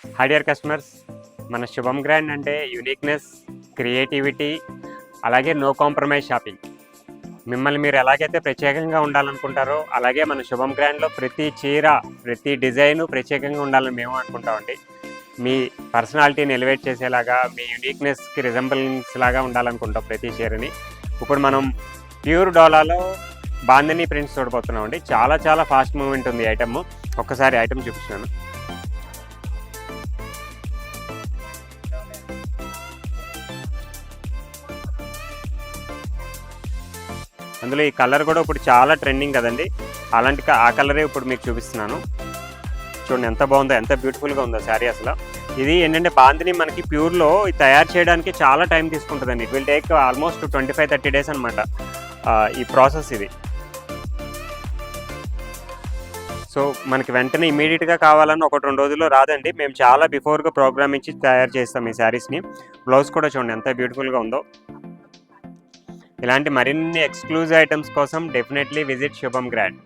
High dear customers, మన శుభం grand అంటే యూనిక్నెస్, క్రియేటివిటీ, అలాగే నో కాంప్రమైజ్ షాపింగ్. మిమ్మల్ని మీరు ఎలాగైతే ప్రత్యేకంగా ఉండాలనుకుంటారో అలాగే మన శుభం గ్రాండ్లో ప్రతి చీర, ప్రతి డిజైను ప్రత్యేకంగా ఉండాలని మేము అనుకుంటామండి. మీ పర్సనాలిటీని ఎలివేట్ చేసేలాగా, మీ యూనిక్నెస్కి రిజంబులెన్స్ లాగా ఉండాలనుకుంటాం ప్రతి చీరని. ఇప్పుడు మనం ప్యూర్ డోలాలో బాందిని ప్రింట్స్ చూడబోతున్నాం అండి. చాలా చాలా ఫాస్ట్ మూవ్మెంట్ ఉంది ఐటమ్. ఒక్కసారి ఐటమ్ చూపిస్తున్నాను. అందులో ఈ కలర్ కూడా ఇప్పుడు చాలా ట్రెండింగ్ కదండి. అలాంటి ఆ కలరే ఇప్పుడు మీకు చూపిస్తున్నాను. చూడండి ఎంత బాగుందో, ఎంత బ్యూటిఫుల్గా ఉందో శారీ అసలు. ఇది ఏంటంటే బాందిని మనకి ప్యూర్లో తయారు చేయడానికి చాలా టైం తీసుకుంటుందండి. It will take almost 25-30 days అనమాట ఈ ప్రాసెస్ ఇది. సో మనకి వెంటనే ఇమీడియట్గా కావాలని 1-2 రోజుల్లో రాదండి. మేము చాలా బిఫోర్గా ప్రోగ్రామ్ ఇచ్చి తయారు చేస్తాం ఈ శారీస్ని. బ్లౌజ్ కూడా చూడండి ఎంత బ్యూటిఫుల్గా ఉందో. ఇలాంటి మరిన్ని ఎక్స్క్లూజివ్ ఐటమ్స్ కోసం డెఫినెట్లీ విజిట్ శుభం గ్రాండ్.